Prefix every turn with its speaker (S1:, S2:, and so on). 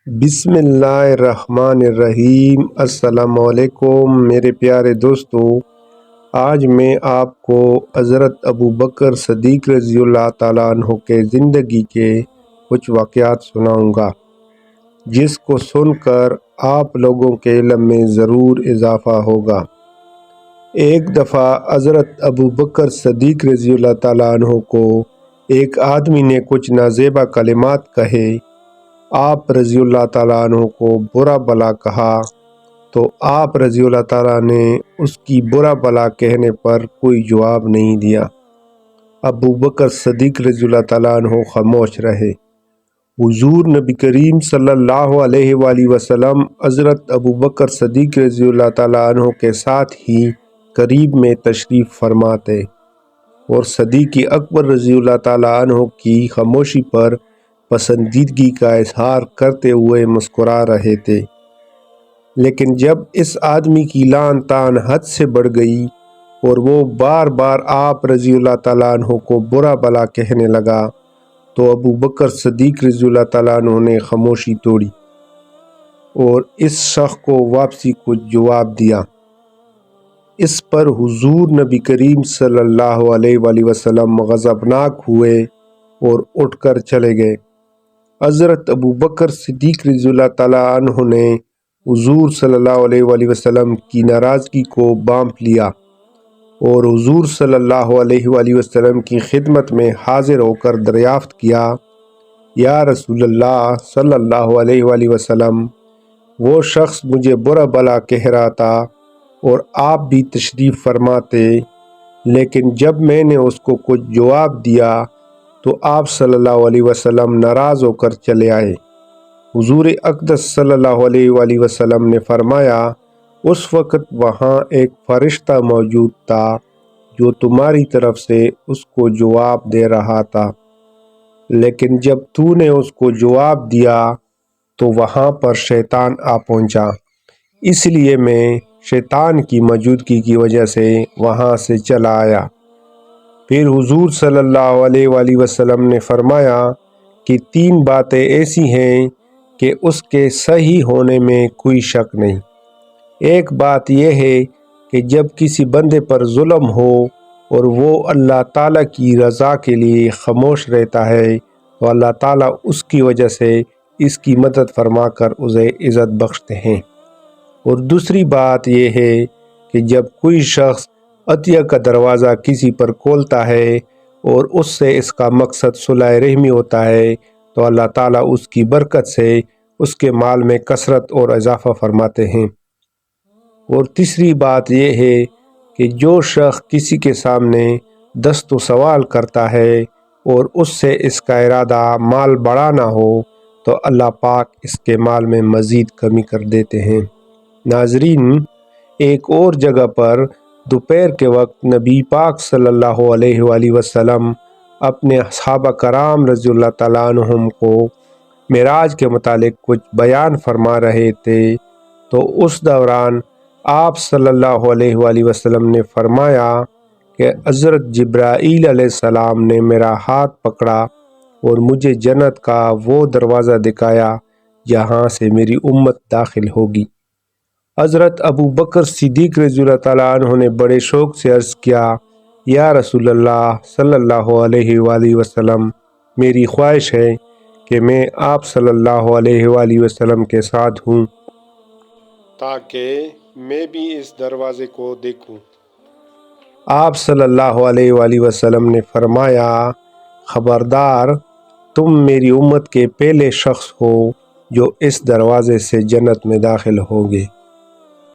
S1: بسم اللہ الرحمن الرحیم۔ السلام علیکم میرے پیارے دوستو، آج میں آپ کو حضرت ابوبکر صدیق رضی اللہ تعالیٰ عنہ کے زندگی کے کچھ واقعات سناؤں گا، جس کو سن کر آپ لوگوں کے علم میں ضرور اضافہ ہوگا۔ ایک دفعہ حضرت ابوبکر صدیق رضی اللہ تعالیٰ عنہ کو ایک آدمی نے کچھ نازیبا کلمات کہے۔ آپ رضی اللہ تعالیٰ عنہ کو برا بلا کہا تو آپ رضی اللہ تعالیٰ نے اس کی برا بلا کہنے پر کوئی جواب نہیں دیا۔ ابوبکر صدیق رضی اللہ تعالیٰ عنہ خاموش رہے۔ حضور نبی کریم صلی اللہ علیہ وآلہ وسلم حضرت ابوبکر صدیق رضی اللہ تعالیٰ عنہ کے ساتھ ہی قریب میں تشریف فرماتے اور صدیق اکبر رضی اللہ تعالیٰ عنہ کی خاموشی پر پسندیدگی کا اظہار کرتے ہوئے مسکرا رہے تھے، لیکن جب اس آدمی کی لعن طعن حد سے بڑھ گئی اور وہ بار بار آپ رضی اللہ تعالیٰ عنہ کو برا بلا کہنے لگا تو ابوبکر صدیق رضی اللہ تعالیٰ عنہ نے خاموشی توڑی اور اس شخص کو واپسی کچھ جواب دیا۔ اس پر حضور نبی کریم صلی اللہ علیہ وآلہ وسلم غضبناک ہوئے اور اٹھ کر چلے گئے۔ حضرت ابوبکر صدیق رضی اللہ تعالیٰ عنہ نے حضور صلی اللہ علیہ وآلہ وسلم کی ناراضگی کو بانپ لیا اور حضور صلی اللہ علیہ وآلہ وسلم کی خدمت میں حاضر ہو کر دریافت کیا، یا رسول اللہ صلی اللہ علیہ وآلہ وسلم، وہ شخص مجھے برا بلا کہہ رہا تھا اور آپ بھی تشریف فرماتے، لیکن جب میں نے اس کو کچھ جواب دیا تو آپ صلی اللہ علیہ وسلم ناراض ہو کر چلے آئے۔ حضور اقدس صلی اللہ علیہ وآلہ وسلم نے فرمایا، اس وقت وہاں ایک فرشتہ موجود تھا جو تمہاری طرف سے اس کو جواب دے رہا تھا، لیکن جب تو نے اس کو جواب دیا تو وہاں پر شیطان آ پہنچا، اس لیے میں شیطان کی موجودگی کی وجہ سے وہاں سے چلا آیا۔ پھر حضور صلی اللہ علیہ وآلہ وسلم نے فرمایا کہ 3 باتیں ایسی ہیں کہ اس کے صحیح ہونے میں کوئی شک نہیں۔ ایک بات یہ ہے کہ جب کسی بندے پر ظلم ہو اور وہ اللہ تعالیٰ کی رضا کے لیے خاموش رہتا ہے تو اللہ تعالیٰ اس کی وجہ سے اس کی مدد فرما کر اسے عزت بخشتے ہیں۔ اور دوسری بات یہ ہے کہ جب کوئی شخص عطیہ کا دروازہ کسی پر کھولتا ہے اور اس سے اس کا مقصد صلح رحمی ہوتا ہے تو اللہ تعالیٰ اس کی برکت سے اس کے مال میں کثرت اور اضافہ فرماتے ہیں۔ اور تیسری بات یہ ہے کہ جو شخص کسی کے سامنے دست و سوال کرتا ہے اور اس سے اس کا ارادہ مال بڑھانا ہو تو اللہ پاک اس کے مال میں مزید کمی کر دیتے ہیں۔ ناظرین، ایک اور جگہ پر دوپہر کے وقت نبی پاک صلی اللہ علیہ وآلہ وسلم اپنے صحابہ کرام رضی اللہ تعالیٰ عنہم کو معراج کے متعلق کچھ بیان فرما رہے تھے تو اس دوران آپ صلی اللہ علیہ وآلہ وسلم نے فرمایا کہ حضرت جبرائیل علیہ السلام نے میرا ہاتھ پکڑا اور مجھے جنت کا وہ دروازہ دکھایا جہاں سے میری امت داخل ہوگی۔ حضرت ابوبکر صدیق رضی اللہ تعالیٰ عنہ نے بڑے شوق سے عرض کیا، یا رسول اللہ صلی اللہ علیہ وآلہ وسلم، میری خواہش ہے کہ میں آپ صلی اللہ علیہ وآلہ وسلم کے ساتھ ہوں تاکہ میں بھی اس دروازے کو دیکھوں۔ آپ صلی اللہ علیہ وآلہ وسلم نے فرمایا، خبردار، تم میری امت کے پہلے شخص ہو جو اس دروازے سے جنت میں داخل ہوگے۔